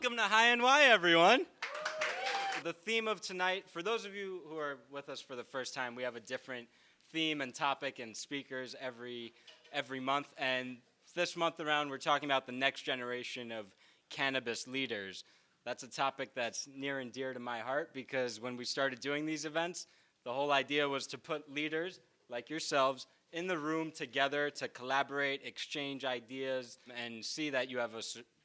Welcome to High NY, everyone. The theme of tonight, for those of you who are with us for the first time, we have a different theme and topic and speakers every month. And this month around, we're talking about the next generation of cannabis leaders. That's a topic that's near and dear to my heart because when we started doing these events, the whole idea was to put leaders like yourselves in the room together to collaborate, exchange ideas, and see that you have a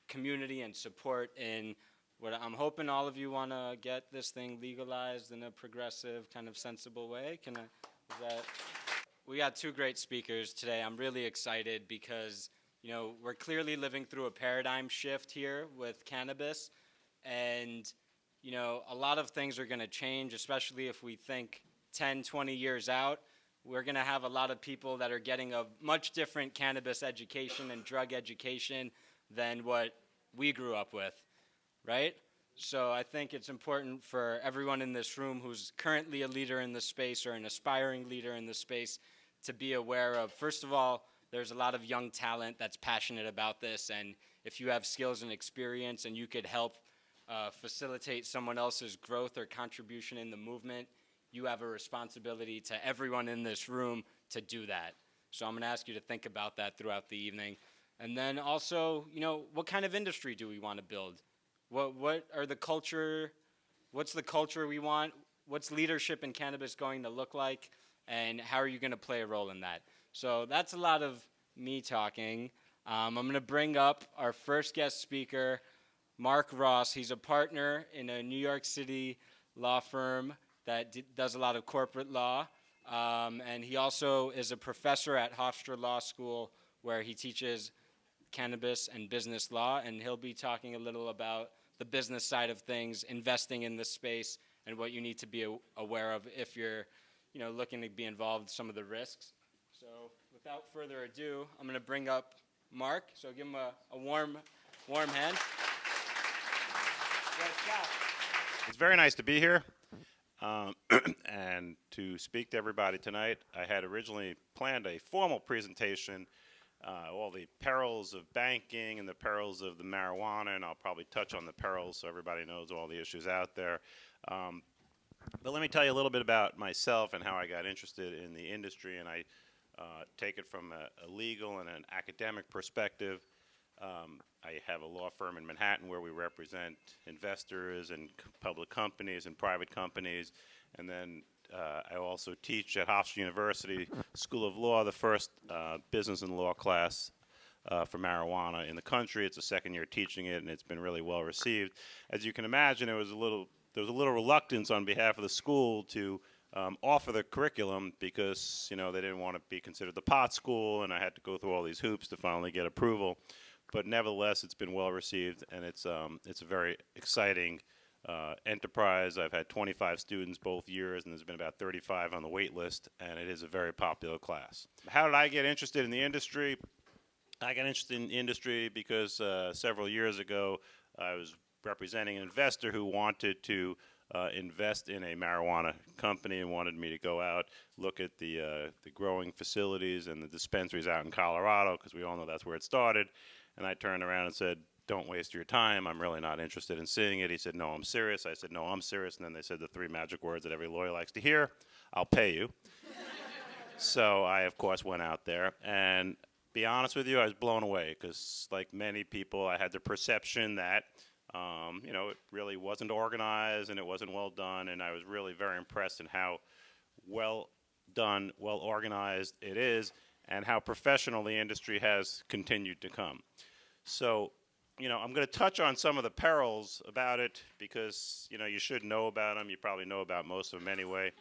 community and support in what I'm hoping all of you want to get this thing legalized in a progressive, kind of sensible way. We got two great speakers today. I'm really excited because, we're clearly living through a paradigm shift here with cannabis. And, a lot of things are going to change, especially if we think 10, 20 years out. We're going to have a lot of people that are getting a much different cannabis education and drug education than what we grew up with, right? So I think it's important for everyone in this room who's currently a leader in the space or an aspiring leader in the space to be aware of, first of all, there's a lot of young talent that's passionate about this, and if you have skills and experience and you could help facilitate someone else's growth or contribution in the movement, you have a responsibility to everyone in this room to do that. So I'm going to ask you to think about that throughout the evening. And then also, what kind of industry do we want to build? What's the culture we want? What's leadership in cannabis going to look like? And how are you going to play a role in that? So that's a lot of me talking. I'm going to bring up our first guest speaker, Marc Ross. He's a partner in a New York City law firm that does a lot of corporate law. And he also is a professor at Hofstra Law School where he teaches cannabis and business law. And he'll be talking a little about the business side of things, investing in this space, and what you need to be aware of if you're looking to be involved in some of the risks. So without further ado, I'm going to bring up Marc. So give him a warm hand. It's very nice to be here and to speak to everybody tonight. I had originally planned a formal presentation, all the perils of banking and the perils of the marijuana, and I'll probably touch on the perils so everybody knows all the issues out there. But let me tell you a little bit about myself and how I got interested in the industry, and I take it from a legal and an academic perspective. I have a law firm in Manhattan where we represent investors and public companies and private companies, and then I also teach at Hofstra University School of Law, the first business and law class for marijuana in the country. It's a second year teaching it, and it's been really well received. As you can imagine, there was a little reluctance on behalf of the school to offer the curriculum because they didn't want to be considered the pot school, and I had to go through all these hoops to finally get approval. But nevertheless, it's been well received, and it's a very exciting enterprise. I've had 25 students both years, and there's been about 35 on the wait list, and it is a very popular class. How did I get interested in the industry? I got interested in the industry because several years ago I was representing an investor who wanted to invest in a marijuana company and wanted me to go out, look at the growing facilities and the dispensaries out in Colorado, because we all know that's where it started. And I turned around and said, "Don't waste your time. I'm really not interested in seeing it." He said, "No, I'm serious." I said, "No, I'm serious." And then they said the three magic words that every lawyer likes to hear: "I'll pay you." So I, of course, went out there. And be honest with you, I was blown away because, like many people, I had the perception that it really wasn't organized and it wasn't well done. And I was really very impressed in how well done, well organized it is, and how professional the industry has continued to come. So, I'm going to touch on some of the perils about it because, you should know about them. You probably know about most of them anyway.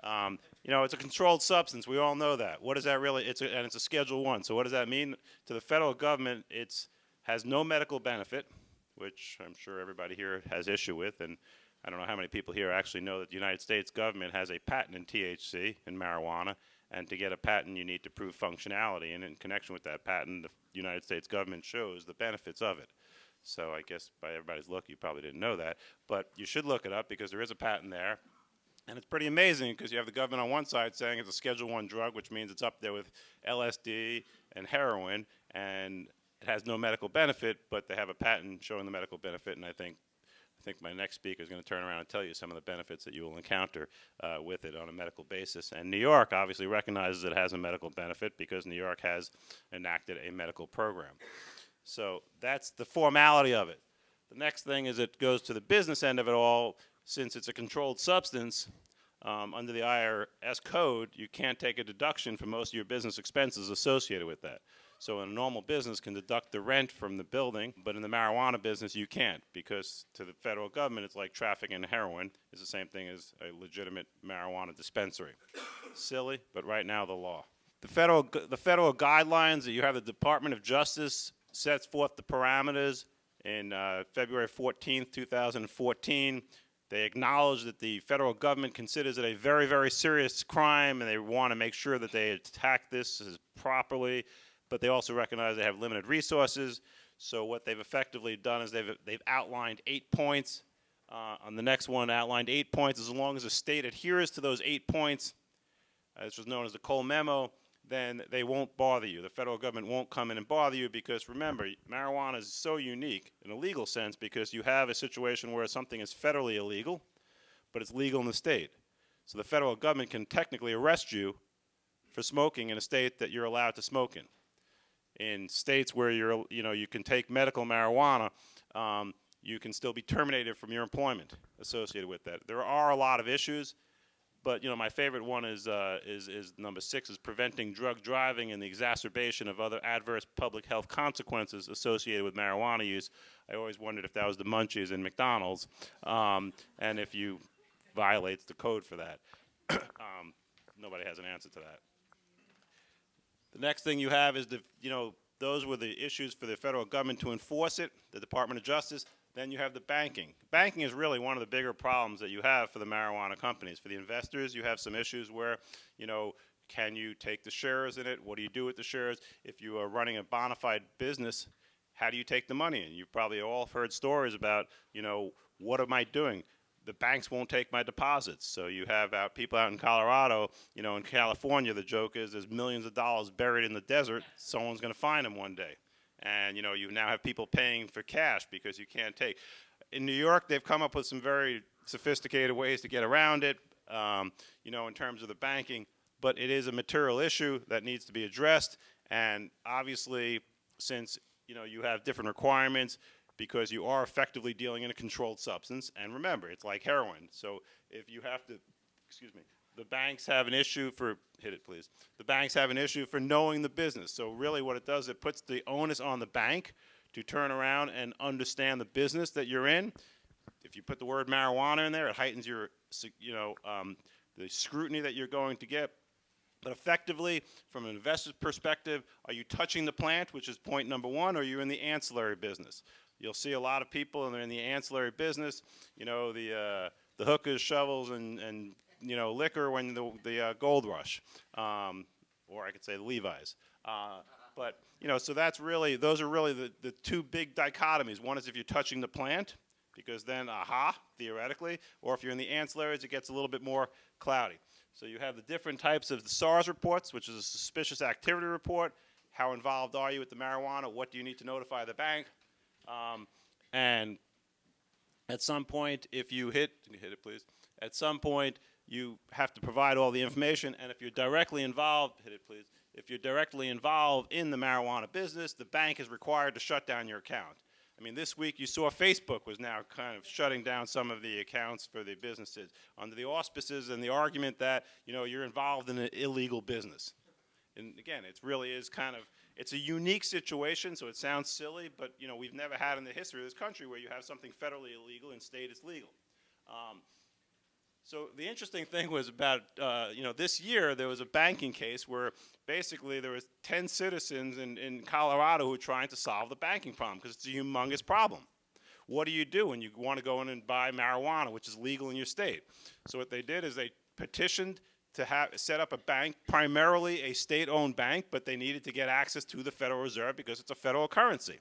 It's a controlled substance. We all know that. What does that really? It's a Schedule I. So what does that mean to the federal government? It has no medical benefit, which I'm sure everybody here has issue with, and I don't know how many people here actually know that the United States government has a patent in THC, in marijuana, and to get a patent you need to prove functionality, and in connection with that patent, the United States government shows the benefits of it. So I guess by everybody's look, you probably didn't know that, but you should look it up because there is a patent there. And it's pretty amazing because you have the government on one side saying it's a Schedule I drug, which means it's up there with LSD and heroin, and it has no medical benefit, but they have a patent showing the medical benefit, and I think my next speaker is going to turn around and tell you some of the benefits that you will encounter with it on a medical basis. And New York obviously recognizes it has a medical benefit because New York has enacted a medical program. So that's the formality of it. The next thing is it goes to the business end of it all. Since it's a controlled substance, under the IRS code, you can't take a deduction for most of your business expenses associated with that. So a normal business can deduct the rent from the building, but in the marijuana business you can't, because to the federal government it's like trafficking heroin. It's the same thing as a legitimate marijuana dispensary. Silly, but right now the law. The federal guidelines that you have, the Department of Justice sets forth the parameters in February 14th, 2014. They acknowledge that the federal government considers it a very, very serious crime, and they want to make sure that they attack this as properly. But they also recognize they have limited resources. So what they've effectively done is they've outlined 8 points. On the next one, outlined 8 points. As long as the state adheres to those 8 points, this was known as the Cole Memo, then they won't bother you. The federal government won't come in and bother you because, remember, marijuana is so unique in a legal sense because you have a situation where something is federally illegal, but it's legal in the state. So the federal government can technically arrest you for smoking in a state that you're allowed to smoke in. In states where you can take medical marijuana, you can still be terminated from your employment associated with that. There are a lot of issues, but my favorite one is number 6, is preventing drug driving and the exacerbation of other adverse public health consequences associated with marijuana use. I always wondered if that was the munchies in McDonald's, and if you violates the code for that. Nobody has an answer to that. The next thing you have is those were the issues for the federal government to enforce it, the Department of Justice. Then you have the banking. Banking is really one of the bigger problems that you have for the marijuana companies. For the investors, you have some issues where, can you take the shares in it? What do you do with the shares? If you are running a bona fide business, how do you take the money in? You've probably all heard stories about, what am I doing? The banks won't take my deposits. So you have people out in Colorado, in California, the joke is there's millions of dollars buried in the desert. Someone's going to find them one day. And, you now have people paying for cash because you can't take. In New York, they've come up with some very sophisticated ways to get around it, in terms of the banking. But it is a material issue that needs to be addressed. And obviously, since, you have different requirements, because you are effectively dealing in a controlled substance. And remember, it's like heroin. So if you have to, the banks have an issue for, hit it please, the banks have an issue for knowing the business. So really what it does, it puts the onus on the bank to turn around and understand the business that you're in. If you put the word marijuana in there, it heightens your, the scrutiny that you're going to get. But effectively, from an investor's perspective, are you touching the plant, which is point number 1, or are you in the ancillary business? You'll see a lot of people, and they're in the ancillary business, the hookers, shovels, and liquor when the gold rush, or I could say the Levi's. But, so that's really, those are really the 2 big dichotomies. One is if you're touching the plant, because then, theoretically, or if you're in the ancillaries, it gets a little bit more cloudy. So you have the different types of the SARS reports, which is a suspicious activity report. How involved are you with the marijuana? What do you need to notify the bank? And at some point, if you hit it please, at some point you have to provide all the information, and if you're directly involved, hit it please, if you're directly involved in the marijuana business, the bank is required to shut down your account. I mean, this week you saw Facebook was now kind of shutting down some of the accounts for the businesses under the auspices and the argument that, you're involved in an illegal business. And again, it really is it's a unique situation, so it sounds silly, but we've never had in the history of this country where you have something federally illegal and state is legal. So the interesting thing was about, this year there was a banking case where basically there was 10 citizens in Colorado who were trying to solve the banking problem because it's a humongous problem. What do you do when you want to go in and buy marijuana, which is legal in your state? So what they did is they petitioned to set up a bank, primarily a state-owned bank, but they needed to get access to the Federal Reserve because it's a federal currency.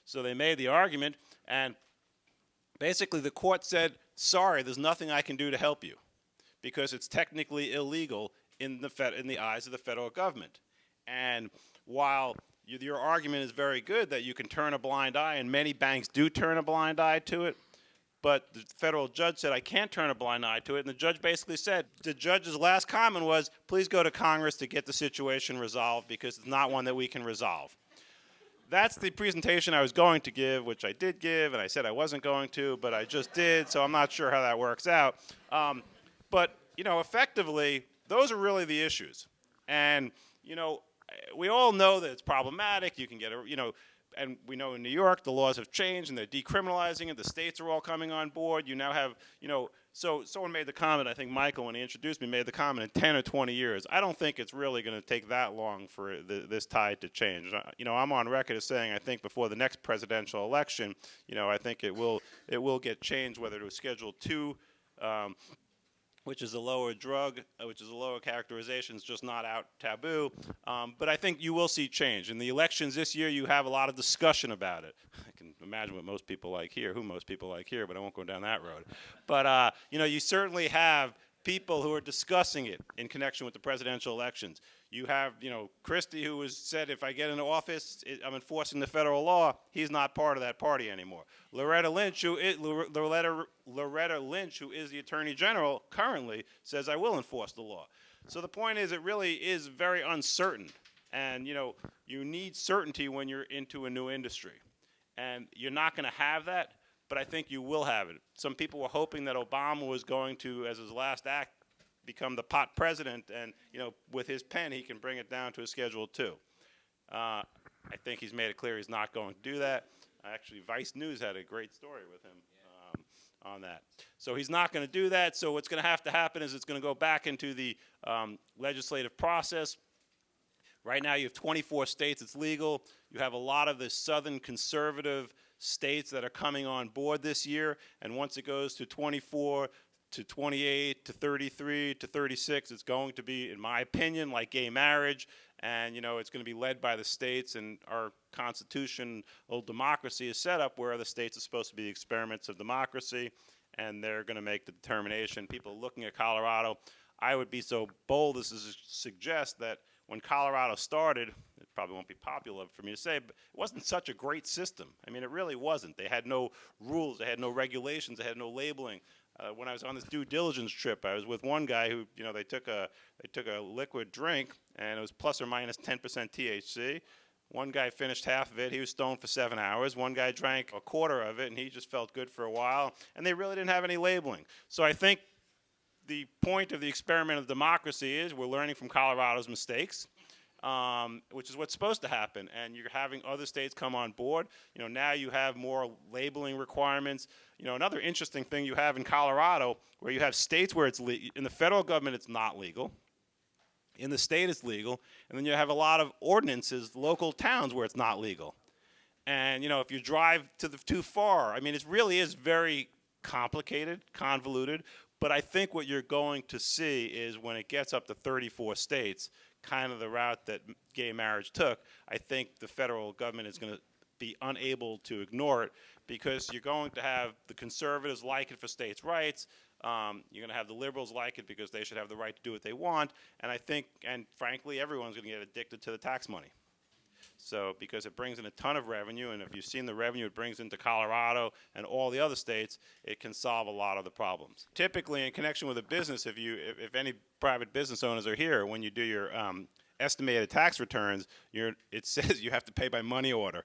So they made the argument, and basically the court said, sorry, there's nothing I can do to help you because it's technically illegal in the eyes of the federal government. And while your argument is very good that you can turn a blind eye, and many banks do turn a blind eye to it. But the federal judge said, I can't turn a blind eye to it. And the judge basically said, the judge's last comment was, please go to Congress to get the situation resolved because it's not one that we can resolve. That's the presentation I was going to give, which I did give, and I said I wasn't going to, but I just did, so I'm not sure how that works out. But, effectively, those are really the issues. And, we all know that it's problematic. You can get and we know in New York the laws have changed and they're decriminalizing it. The states are all coming on board. You now have, so someone made the comment, I think Michael, when he introduced me, made the comment in 10 or 20 years. I don't think it's really going to take that long for this tide to change. I'm on record as saying I think before the next presidential election, I think it will get changed, whether to Schedule 2, which is a lower drug, which is a lower characterization, it's just not out taboo. But I think you will see change. In the elections this year, you have a lot of discussion about it. I can imagine who most people like here, but I won't go down that road. But, you certainly have people who are discussing it in connection with the presidential elections. You have, Christie, who has said, if I get into office, I'm enforcing the federal law. He's not part of that party anymore. Loretta Lynch, who is the Attorney General currently, says I will enforce the law. So the point is, it really is very uncertain. And, you need certainty when you're into a new industry. And you're not going to have that, but I think you will have it. Some people were hoping that Obama was going to, as his last act, become the pot president, and with his pen he can bring it down to a Schedule 2. I think he's made it clear he's not going to do that. Actually, Vice News had a great story with him on that. So he's not going to do that. So what's going to have to happen is it's going to go back into the legislative process. Right now you have 24 states it's legal. You have a lot of the southern conservative states that are coming on board this year, and once it goes to 24 to 28 to 33 to 36, it's going to be, in my opinion, like gay marriage, and it's going to be led by the states, and our constitutional democracy is set up where the states are supposed to be experiments of democracy, and they're going to make the determination. People looking at Colorado, I would be so bold as to suggest that when Colorado started, it probably won't be popular for me to say, but it wasn't such a great system. I mean, it really wasn't. They had no rules, they had no regulations, they had no labeling. When I was on this due diligence trip, I was with one guy who, they took a liquid drink, and it was plus or minus 10% THC. One guy finished half of it. He was stoned for 7 hours. One guy drank a quarter of it, and he just felt good for a while. And they really didn't have any labeling. So I think the point of the experiment of democracy is we're learning from Colorado's mistakes, which is what's supposed to happen. And you're having other states come on board. Now you have more labeling requirements. Another interesting thing you have in Colorado, where you have states where it's in the federal government it's not legal. In the state it's legal. And then you have a lot of ordinances, local towns where it's not legal. And, if you drive too far, I mean, it really is very complicated, convoluted. But I think what you're going to see is when it gets up to 34 states, kind of the route that gay marriage took, I think the federal government is going to be unable to ignore it, because you're going to have the conservatives like it for states' rights. You're going to have the liberals like it because they should have the right to do what they want. And I think, and frankly, everyone's going to get addicted to the tax money. So, because it brings in a ton of revenue, and if you've seen the revenue it brings into Colorado and all the other states, it can solve a lot of the problems. Typically, in connection with a business, if any private business owners are here, when you do your estimated tax returns, it says you have to pay by money order.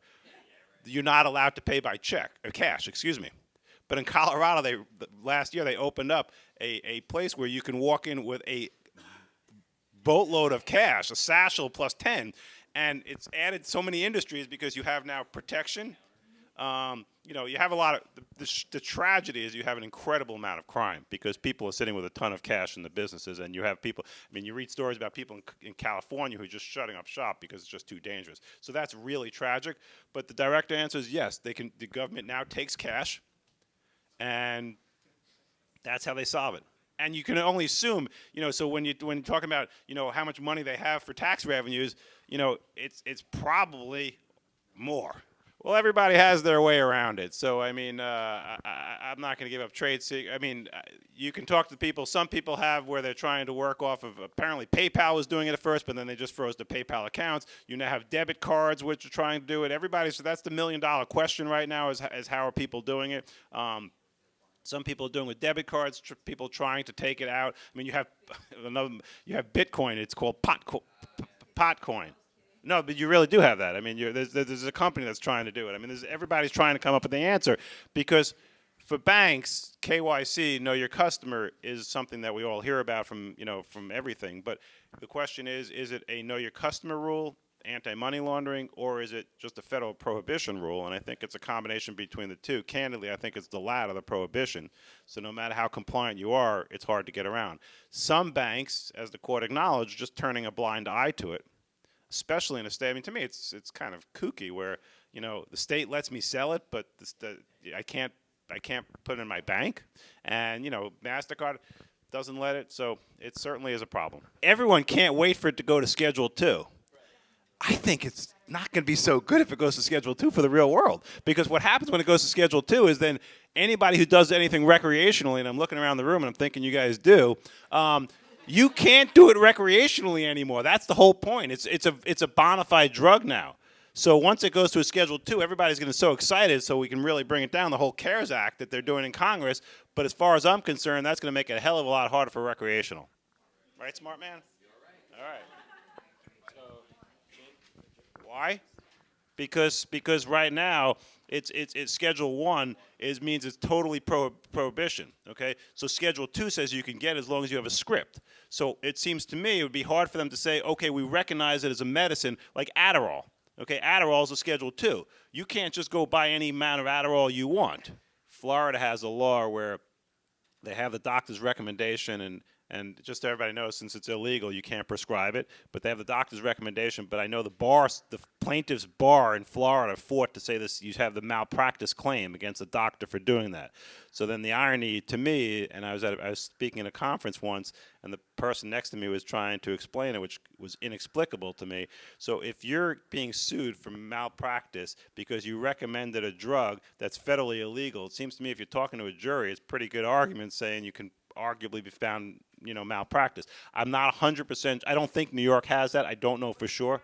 You're not allowed to pay by check or cash, excuse me. But in Colorado, last year they opened up a place where you can walk in with a boatload of cash, a satchel plus 10. And it's added so many industries because you have now protection. You have a lot of the tragedy is you have an incredible amount of crime because people are sitting with a ton of cash in the businesses, and you have people. I mean, you read stories about people in California who are just shutting up shop because it's just too dangerous. So that's really tragic. But the direct answer is yes. The government now takes cash, and that's how they solve it. And you can only assume, so when you're talking about, how much money they have for tax revenues, it's probably more, Well, everybody has their way around it. So, I mean, I'm not going to give up trade secret. I mean, you can talk to people. Some people have where they're trying to work off of, apparently PayPal was doing it at first, but then they just froze the PayPal accounts. You now have debit cards, which are trying to do it. So that's the million-dollar question right now is how are people doing it? Some people are doing with debit cards, people trying to take it out. I mean, you have Bitcoin. It's called Potcoin. No, but you really do have that. I mean, there's a company that's trying to do it. I mean, everybody's trying to come up with the answer because for banks, KYC, know your customer, is something that we all hear about from everything. But the question is it a know your customer rule, anti-money laundering, or is it just a federal prohibition rule? And I think it's a combination between the two. Candidly, I think it's the latter, the prohibition. So no matter how compliant you are, it's hard to get around. Some banks, as the court acknowledged, just turning a blind eye to it. Especially in a state, I mean, to me, it's kind of kooky where the state lets me sell it, but I can't put it in my bank, and Mastercard doesn't let it, so it certainly is a problem. Everyone can't wait for it to go to Schedule 2. I think it's not going to be so good if it goes to Schedule 2 for the real world, because what happens when it goes to Schedule 2 is then anybody who does anything recreationally, and I'm looking around the room and I'm thinking you guys do. You can't do it recreationally anymore. That's the whole point. It's a bona fide drug now. So once it goes to a Schedule 2, everybody's going to be so excited so we can really bring it down, the whole CARES Act that they're doing in Congress. But as far as I'm concerned, that's going to make it a hell of a lot harder for recreational. Right, smart man? All right. So, why? Because right now it's Schedule 1 means it's totally prohibition. Okay, so Schedule 2 says you can get as long as you have a script. So it seems to me it would be hard for them to say, okay, we recognize it as a medicine like Adderall. Okay, Adderall is a Schedule 2. You can't just go buy any amount of Adderall you want. Florida has a law where they have the doctor's recommendation, and just so everybody knows, since it's illegal, you can't prescribe it. But they have the doctor's recommendation. But I know the plaintiff's bar in Florida fought to say this. You have the malpractice claim against the doctor for doing that. So then the irony to me, and I was speaking at a conference once, and the person next to me was trying to explain it, which was inexplicable to me. So if you're being sued for malpractice because you recommended a drug that's federally illegal, it seems to me if you're talking to a jury, it's pretty good argument saying you can arguably be found, malpractice. I'm not 100%. I don't think New York has that. I don't know for sure.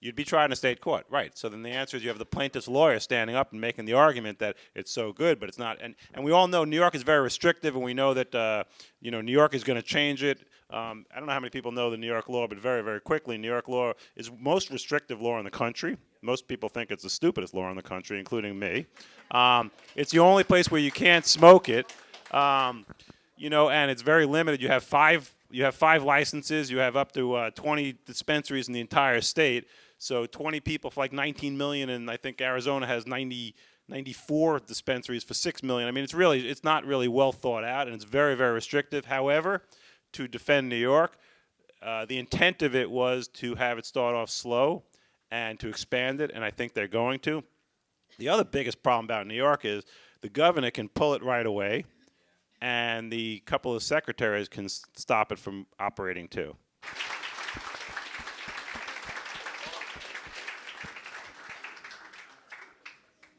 You'd be tried in a state court, right? So then the answer is you have the plaintiff's lawyer standing up and making the argument that it's so good, but it's not. And we all know New York is very restrictive, and we know that New York is going to change it. I don't know how many people know the New York law, but very, very quickly, New York law is most restrictive law in the country. Most people think it's the stupidest law in the country, including me. It's the only place where you can't smoke it. And it's very limited. You have five licenses. You have up to 20 dispensaries in the entire state. So 20 people for like 19 million, and I think Arizona has 94 dispensaries for 6 million. I mean, it's not really well thought out, and it's very, very restrictive. However, to defend New York, the intent of it was to have it start off slow and to expand it, and I think they're going to. The other biggest problem about New York is the governor can pull it right away, and the couple of secretaries can stop it from operating too.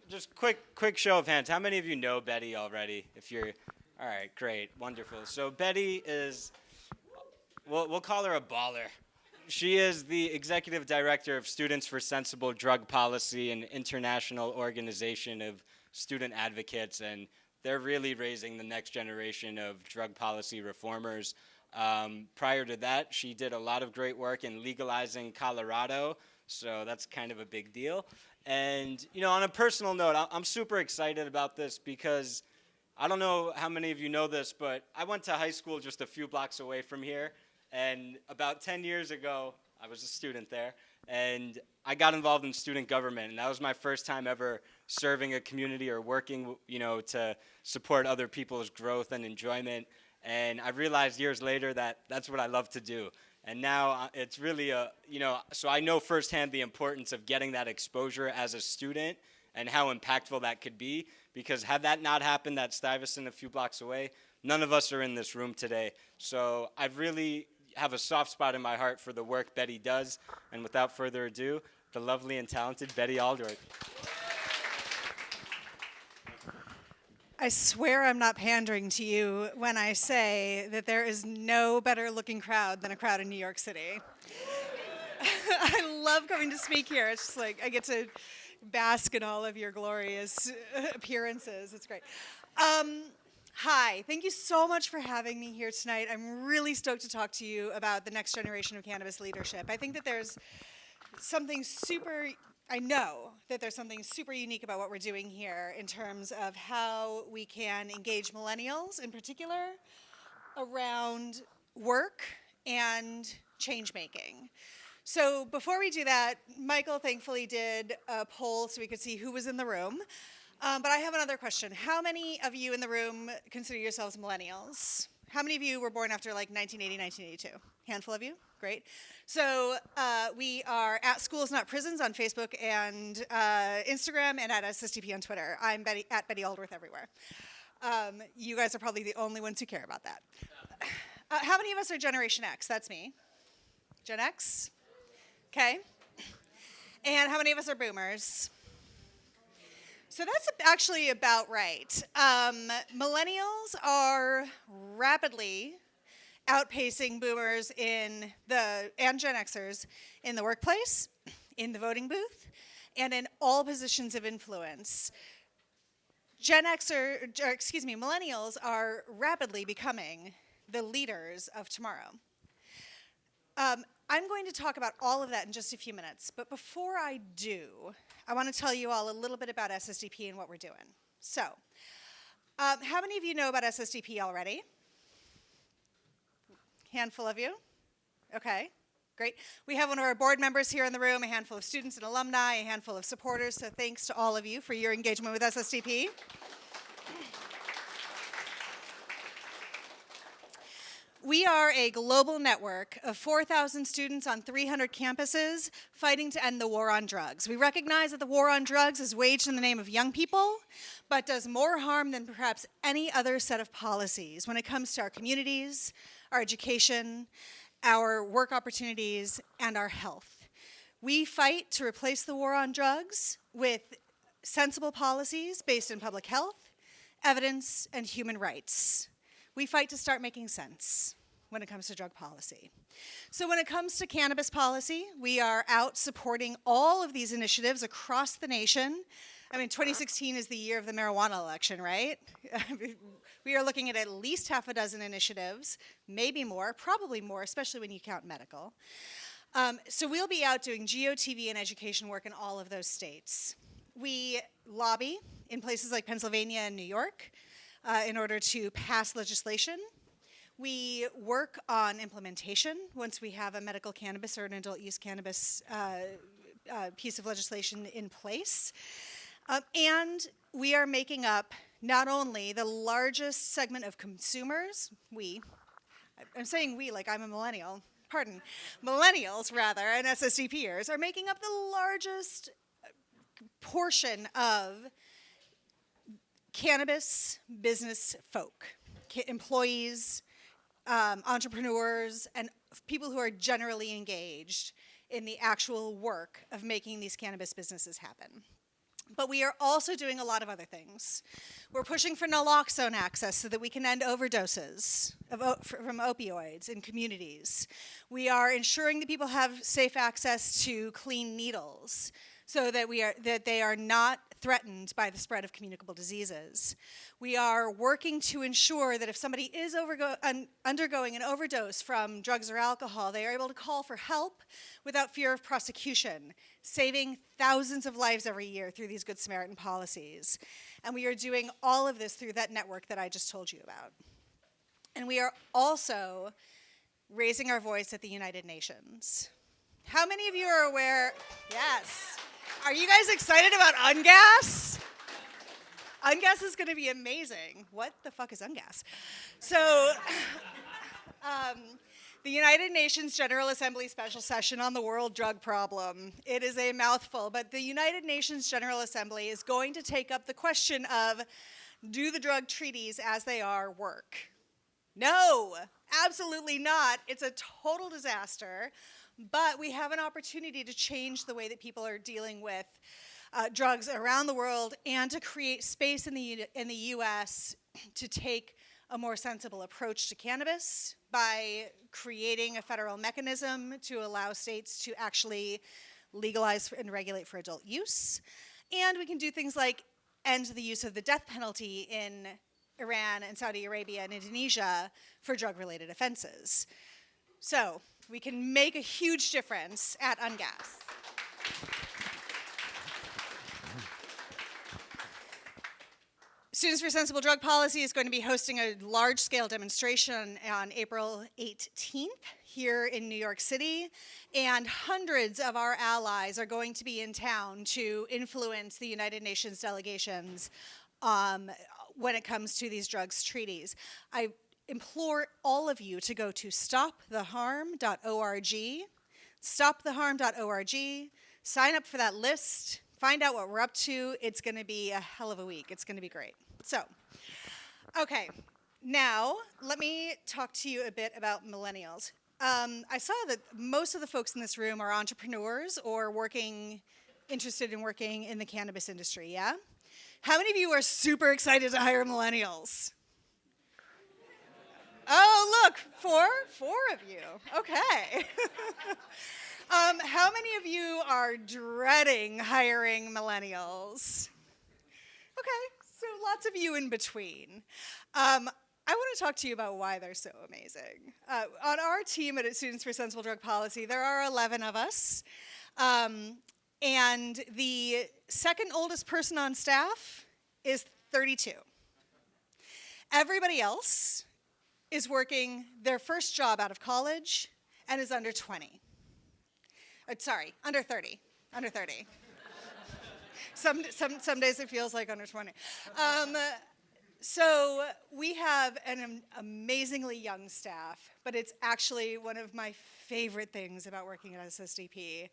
Just quick show of hands. How many of you know Betty already? All right, great, wonderful. So Betty is, we'll call her a baller. She is the executive director of Students for Sensible Drug Policy, an international organization of student advocates, and they're really raising the next generation of drug policy reformers. Prior to that, she did a lot of great work in legalizing Colorado, so that's kind of a big deal. And, on a personal note, I'm super excited about this because I don't know how many of you know this, but I went to high school just a few blocks away from here. And about 10 years ago, I was a student there, and I got involved in student government. And that was my first time ever serving a community or working, to support other people's growth and enjoyment. And I realized years later that that's what I love to do. And now it's really so I know firsthand the importance of getting that exposure as a student and how impactful that could be. Because had that not happened at Stuyvesant a few blocks away, none of us are in this room today. So have a soft spot in my heart for the work Betty does. And without further ado, the lovely and talented Betty Aldworth. I swear I'm not pandering to you when I say that there is no better looking crowd than a crowd in New York City. I love coming to speak here. It's just like I get to bask in all of your glorious appearances. It's great. Hi, thank you so much for having me here tonight. I'm really stoked to talk to you about the next generation of cannabis leadership. I think that there's something super unique about what we're doing here in terms of how we can engage millennials in particular around work and change making. So before we do that, Michael thankfully did a poll so we could see who was in the room. But I have another question. How many of you in the room consider yourselves millennials? How many of you were born after like 1980, 1982? Handful of you? Great. So we are at Schools Not Prisons on Facebook and Instagram, and at SSDP on Twitter. I'm at Betty Aldworth everywhere. You guys are probably the only ones who care about that. How many of us are Generation X? That's me. Gen X? Okay. And how many of us are boomers? So that's actually about right. Millennials are rapidly outpacing boomers and Gen Xers in the workplace, in the voting booth, and in all positions of influence. Millennials are rapidly becoming the leaders of tomorrow. I'm going to talk about all of that in just a few minutes, but before I do, I want to tell you all a little bit about SSDP and what we're doing. So, how many of you know about SSDP already? Handful of you? Okay, great. We have one of our board members here in the room, a handful of students and alumni, a handful of supporters, so thanks to all of you for your engagement with SSDP. We are a global network of 4,000 students on 300 campuses fighting to end the war on drugs. We recognize that the war on drugs is waged in the name of young people, but does more harm than perhaps any other set of policies when it comes to our communities, our education, our work opportunities, and our health. We fight to replace the war on drugs with sensible policies based in public health, evidence, and human rights. We fight to start making sense when it comes to drug policy. So when it comes to cannabis policy, we are out supporting all of these initiatives across the nation. I mean, 2016 is the year of the marijuana election, right? We are looking at least half a dozen initiatives, maybe more, probably more, especially when you count medical. So we'll be out doing GOTV and education work in all of those states. We lobby in places like Pennsylvania and New York in order to pass legislation. We work on implementation once we have a medical cannabis or an adult use cannabis piece of legislation in place. And we are making up not only the largest segment of consumers, I'm saying we like I'm a millennial, millennials rather, and SSDPers are making up the largest portion of cannabis business folk, employees, entrepreneurs, and people who are generally engaged in the actual work of making these cannabis businesses happen. But we are also doing a lot of other things. We're pushing for naloxone access so that we can end overdoses from opioids in communities. We are ensuring that people have safe access to clean needles so that they are not threatened by the spread of communicable diseases. We are working to ensure that if somebody is undergoing an overdose from drugs or alcohol, they are able to call for help without fear of prosecution, saving thousands of lives every year through these Good Samaritan policies. And we are doing all of this through that network that I just told you about. And we are also raising our voice at the United Nations. How many of you are aware? Yes. Are you guys excited about UNGAS? UNGAS is going to be amazing. What the fuck is UNGAS? So, the United Nations General Assembly Special Session on the World Drug Problem. It is a mouthful, but the United Nations General Assembly is going to take up the question of, do the drug treaties as they are work? No, Absolutely not. It's a total disaster. But we have an opportunity to change the way that people are dealing with drugs around the world and to create space in the U.S. to take a more sensible approach to cannabis by creating a federal mechanism to allow states to actually legalize and regulate for adult use. And we can do things like end the use of the death penalty in Iran and Saudi Arabia and Indonesia for drug-related offenses. So we can make a huge difference at Ungas. Students for Sensible Drug Policy is going to be hosting a large-scale demonstration on April 18th here in New York City, and hundreds of our allies are going to be in town to influence the United Nations delegations when it comes to these drugs treaties. I implore all of you to go to stoptheharm.org, stoptheharm.org, sign up for that list, find out what we're up to. It's going to be a hell of a week. It's going to be great. So, okay, now let me talk to you a bit about millennials. I saw that most of the folks in this room are entrepreneurs or interested in working in the cannabis industry, yeah? How many of you are super excited to hire millennials? Oh, look, four of you. Okay. How many of you are dreading hiring millennials? Okay, so lots of you in between. I want to talk to you about why they're so amazing. On our team at Students for Sensible Drug Policy, there are 11 of us. And the second oldest person on staff is 32. Everybody else is working their first job out of college and is under 20. Under 30. Under 30. Some days it feels like under 20. So we have an amazingly young staff, but it's actually one of my favorite things about working at SSDP.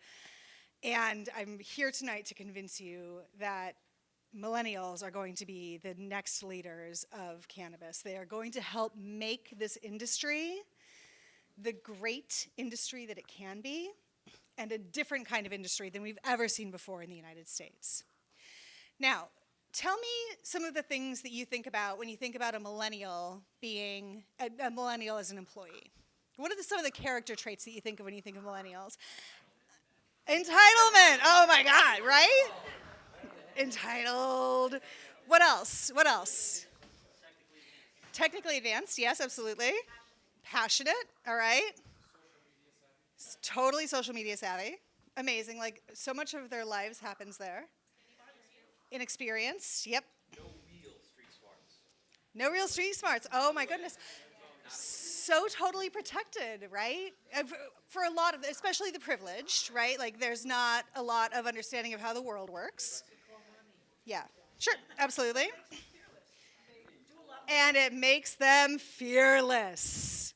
And I'm here tonight to convince you that millennials are going to be the next leaders of cannabis. They are going to help make this industry the great industry that it can be, and a different kind of industry than we've ever seen before in the United States. Now, tell me some of the things that you think about when you think about a millennial being a millennial as an employee. What are some of the character traits that you think of when you think of millennials? Entitlement. Oh my God, right? Entitled. What else? What else? Technically advanced. Yes, absolutely. Passionate. All right. Totally social media savvy. Amazing. Like, so much of their lives happens there. Inexperienced. Yep. No real street smarts. No real street smarts. Oh my goodness. So totally protected, right? For a lot of, especially the privileged, right? Like, there's not a lot of understanding of how the world works. Yeah, sure, absolutely. And it makes them fearless.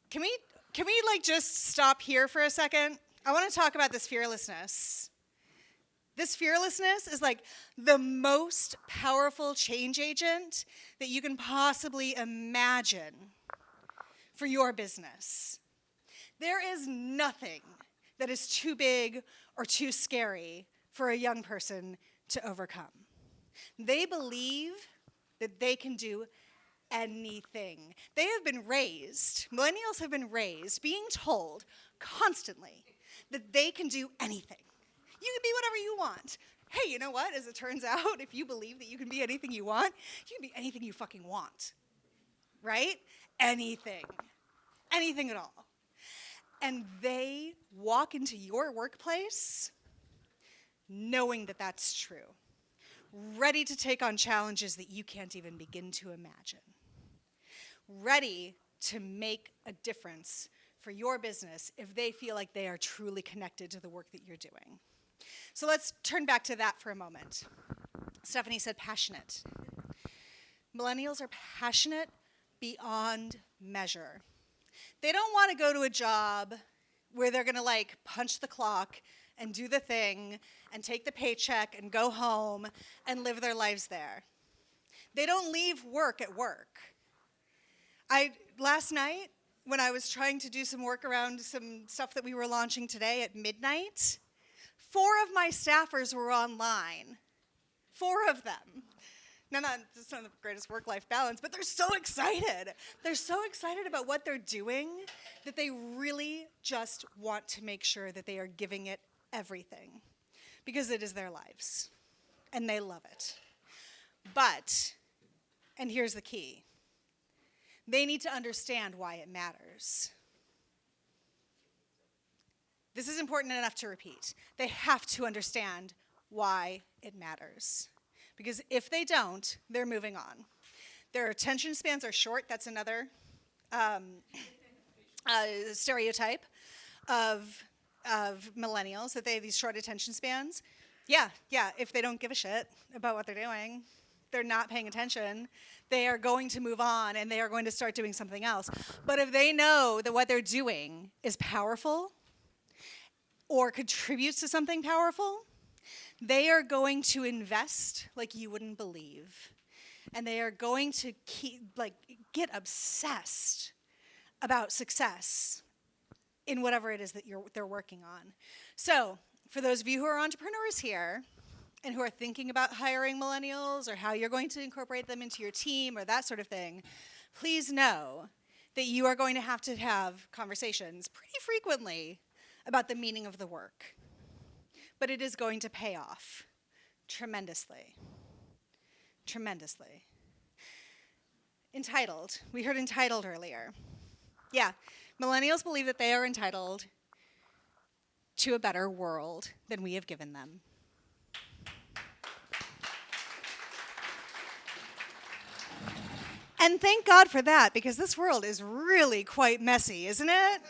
Can we like just stop here for a second? I want to talk about this fearlessness. This fearlessness is like the most powerful change agent that you can possibly imagine for your business. There is nothing that is too big or too scary for a young person to overcome. They believe that they can do anything. They have been raised, millennials have been raised, being told constantly that they can do anything. You can be whatever you want. Hey, you know what? As it turns out, if you believe that you can be anything you want, you can be anything you fucking want. Right? Anything. Anything at all. And they walk into your workplace knowing that that's true. Ready to take on challenges that you can't even begin to imagine. Ready to make a difference for your business if they feel like they are truly connected to the work that you're doing. So let's turn back to that for a moment. Stephanie said passionate. Millennials are passionate beyond measure. They don't want to go to a job where they're going to like punch the clock and do the thing and take the paycheck and go home and live their lives there. They don't leave work at work. I last night, when I was trying to do some work around some stuff that we were launching today at midnight, 4 of my staffers were online. 4 of them. Now, it's not the greatest work-life balance, but they're so excited. They're so excited about what they're doing that they really just want to make sure that they are giving it everything because it is their lives, and they love it. But, and here's the key, they need to understand why it matters. This is important enough to repeat. They have to understand why it matters. Because if they don't, they're moving on. Their attention spans are short. That's another stereotype of millennials, that they have these short attention spans. Yeah, if they don't give a shit about what they're doing, they're not paying attention, they are going to move on and they are going to start doing something else. But if they know that what they're doing is powerful or contributes to something powerful, they are going to invest like you wouldn't believe. And they are going to get obsessed about success in whatever it is that they're working on. So, for those of you who are entrepreneurs here and who are thinking about hiring millennials or how you're going to incorporate them into your team or that sort of thing, please know that you are going to have conversations pretty frequently about the meaning of the work. But it is going to pay off tremendously. Tremendously. Entitled. We heard entitled earlier. Yeah, millennials believe that they are entitled to a better world than we have given them. And thank God for that, because this world is really quite messy, isn't it?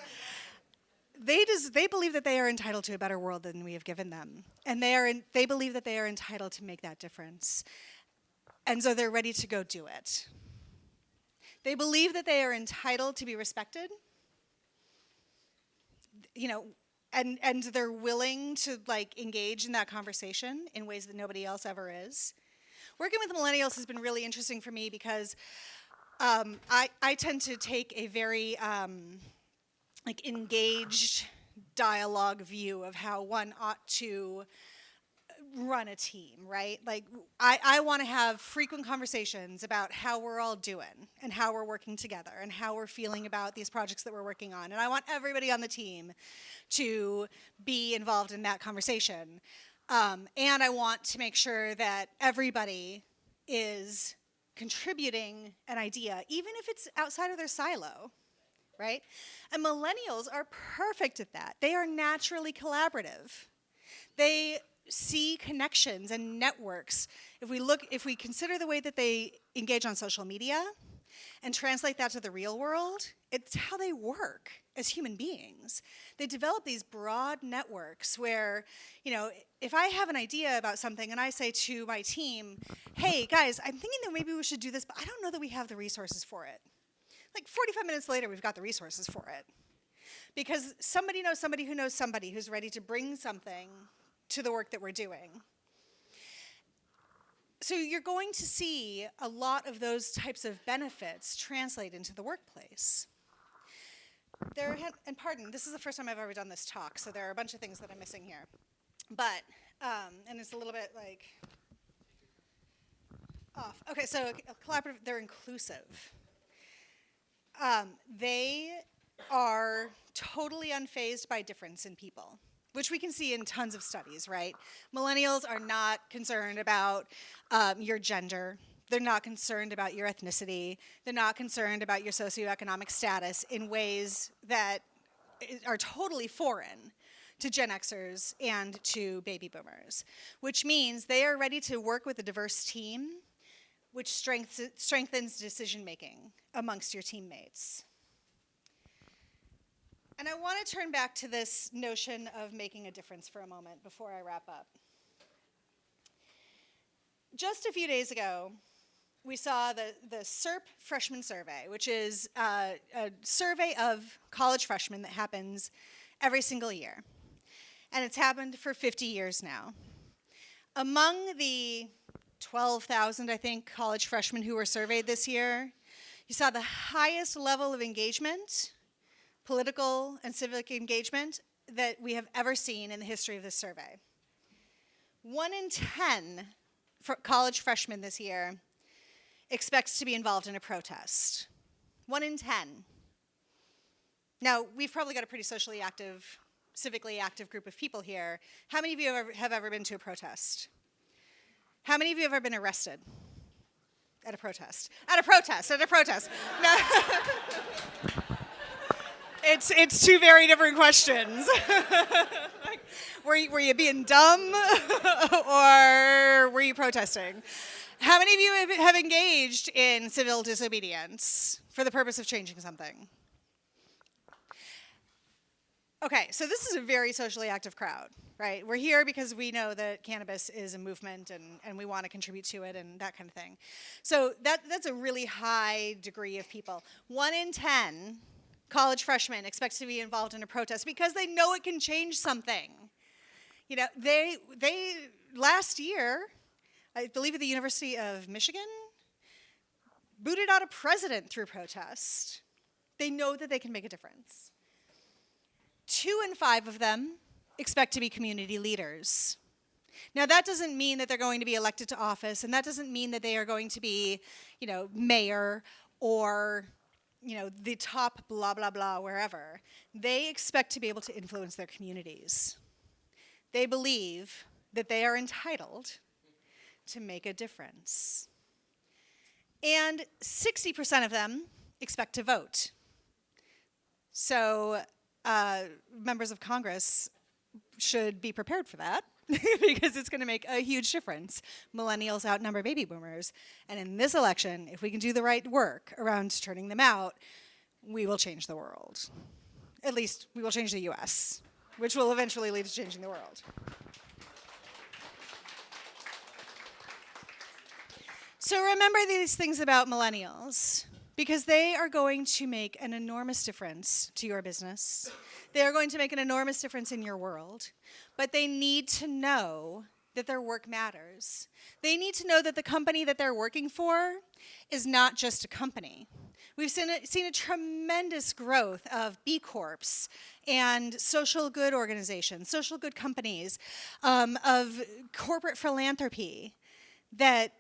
They believe that they are entitled to a better world than we have given them. And they believe that they are entitled to make that difference. And so they're ready to go do it. They believe that they are entitled to be respected. And they're willing to engage in that conversation in ways that nobody else ever is. Working with millennials has been really interesting for me because I tend to take a very engaged dialogue view of how one ought to run a team, right? I want to have frequent conversations about how we're all doing and how we're working together and how we're feeling about these projects that we're working on. And I want everybody on the team to be involved in that conversation. And I want to make sure that everybody is contributing an idea, even if it's outside of their silo, right? And millennials are perfect at that. They are naturally collaborative. They see connections and networks. If we consider the way that they engage on social media and translate that to the real world, it's how they work as human beings. They develop these broad networks where, if I have an idea about something and I say to my team, hey guys, I'm thinking that maybe we should do this, but I don't know that we have the resources for it. 45 minutes later, we've got the resources for it. Because somebody knows somebody who knows somebody who's ready to bring something to the work that we're doing. So you're going to see a lot of those types of benefits translate into the workplace. And pardon, this is the first time I've ever done this talk, so there are a bunch of things that I'm missing here. But, and it's a little bit off. Okay, so collaborative, they're inclusive. They are totally unfazed by difference in people, which we can see in tons of studies, right? Millennials are not concerned about your gender. They're not concerned about your ethnicity. They're not concerned about your socioeconomic status in ways that are totally foreign to Gen Xers and to baby boomers, which means they are ready to work with a diverse team, which strengthens decision-making amongst your teammates. And I want to turn back to this notion of making a difference for a moment before I wrap up. Just a few days ago, we saw the SERP Freshman Survey, which is a survey of college freshmen that happens every single year. And it's happened for 50 years now. Among the 12,000, I think, college freshmen who were surveyed this year, You saw the highest level of engagement, political and civic engagement, that we have ever seen in the history of this survey. 1 in 10 college freshmen this year expects to be involved in a protest. 1 in 10. Now, we've probably got a pretty socially active, civically active group of people here. How many of you have ever been to a protest? How many of you have ever been arrested at a protest? At a protest. No. It's two very different questions. Like, were you being dumb or were you protesting? How many of you have engaged in civil disobedience for the purpose of changing something? Okay, so this is a very socially active crowd, right? We're here because we know that cannabis is a movement and we want to contribute to it and that kind of thing. So that's a really high degree of people. 1 in 10 college freshmen expects to be involved in a protest because they know it can change something. You know, they last year, I believe at the University of Michigan, booted out a president through protest. They know that they can make a difference. 2 in 5 of them expect to be community leaders. Now, that doesn't mean that they're going to be elected to office, and that doesn't mean that they are going to be, you know, mayor or, you know, the top blah, blah, blah, wherever. They expect to be able to influence their communities. They believe that they are entitled to make a difference. And 60% of them expect to vote. So members of Congress should be prepared for that because it's going to make a huge difference. Millennials outnumber baby boomers. And in this election, if we can do the right work around turning them out, we will change the world. At least we will change the US, which will eventually lead to changing the world. So remember these things about millennials, because they are going to make an enormous difference to your business. They are going to make an enormous difference in your world. But they need to know that their work matters. They need to know that the company that they're working for is not just a company. We've seen a tremendous growth of B Corps and social good organizations, social good companies, of corporate philanthropy that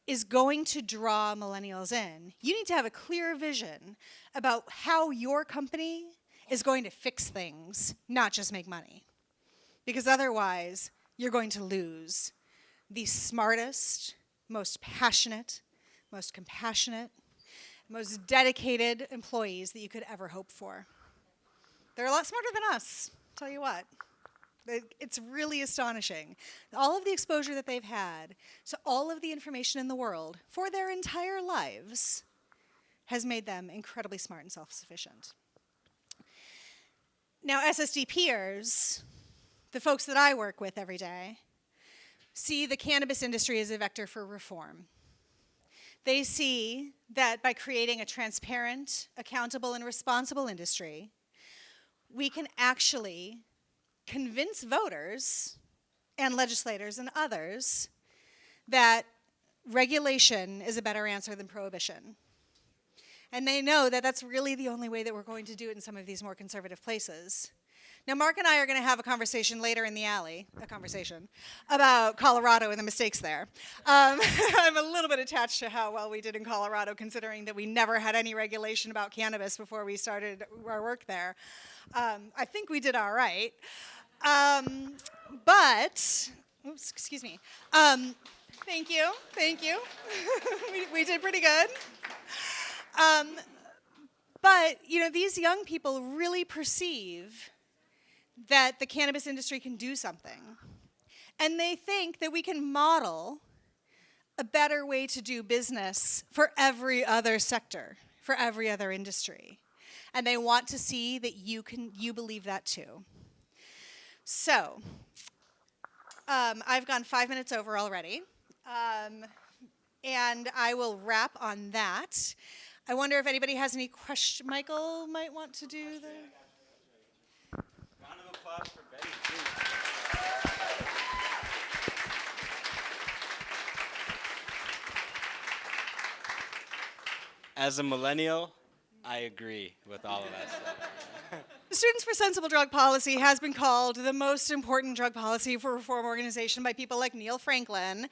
is going to draw millennials in. You need to have a clear vision about how your company is going to fix things, not just make money. Because otherwise, you're going to lose the smartest, most passionate, most compassionate, most dedicated employees that you could ever hope for. They're a lot smarter than us, I'll tell you what. It's really astonishing. All of the exposure that they've had to all of the information in the world for their entire lives has made them incredibly smart and self-sufficient. Now, SSD peers, the folks that I work with every day, see the cannabis industry as a vector for reform. They see that by creating a transparent, accountable, and responsible industry, we can actually convince voters and legislators and others that regulation is a better answer than prohibition. And they know that that's really the only way that we're going to do it in some of these more conservative places. Now, Mark and I are going to have a conversation later in the alley, about Colorado and the mistakes there. I'm a little bit attached to how well we did in Colorado, considering that we never had any regulation about cannabis before we started our work there. I think we did all right. But, oops, excuse me. Thank you. we did pretty good. But, you know, these young people really perceive that the cannabis industry can do something. And they think that we can model a better way to do business for every other sector, for every other industry. And they want to see that you believe that too. So, I've gone 5 minutes over already. And I will wrap on that. I wonder if anybody has any questions. Michael might want to do the... Round of applause for Betty, too. As a millennial, I agree with all of that stuff. Students for Sensible Drug Policy has been called the most important drug policy for reform organization by people like Neil Franklin.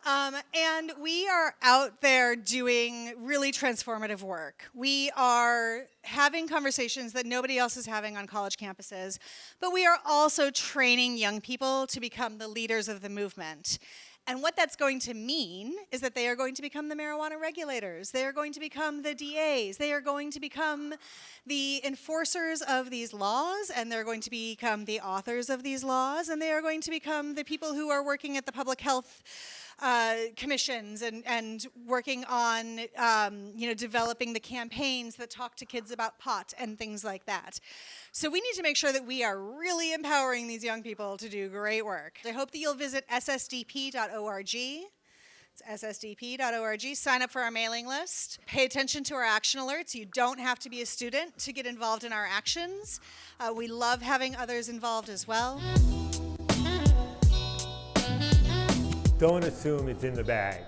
And we are out there doing really transformative work. We are having conversations that nobody else is having on college campuses, but we are also training young people to become the leaders of the movement. And what that's going to mean is that they are going to become the marijuana regulators. They are going to become the DAs. They are going to become the enforcers of these laws, and they're going to become the authors of these laws, and they are going to become the people who are working at the public health commissions and working on developing the campaigns that talk to kids about pot and things like that. So we need to make sure that we are really empowering these young people to do great work. I hope that you'll visit ssdp.org. It's ssdp.org. Sign up for our mailing list. Pay attention to our action alerts. You don't have to be a student to get involved in our actions. We love having others involved as well. Don't assume it's in the bag,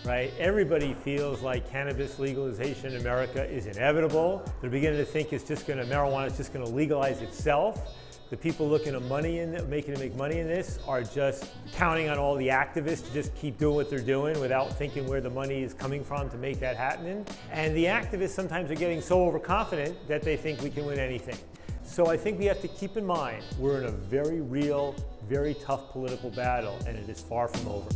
right? Everybody feels like cannabis legalization in America is inevitable. They're beginning to think marijuana is just going to legalize itself. The people looking to make money in this are just counting on all the activists to just keep doing what they're doing without thinking where the money is coming from to make that happen. And the activists sometimes are getting so overconfident that they think we can win anything. So I think we have to keep in mind we're in a very real, very tough political battle, and it is far from over.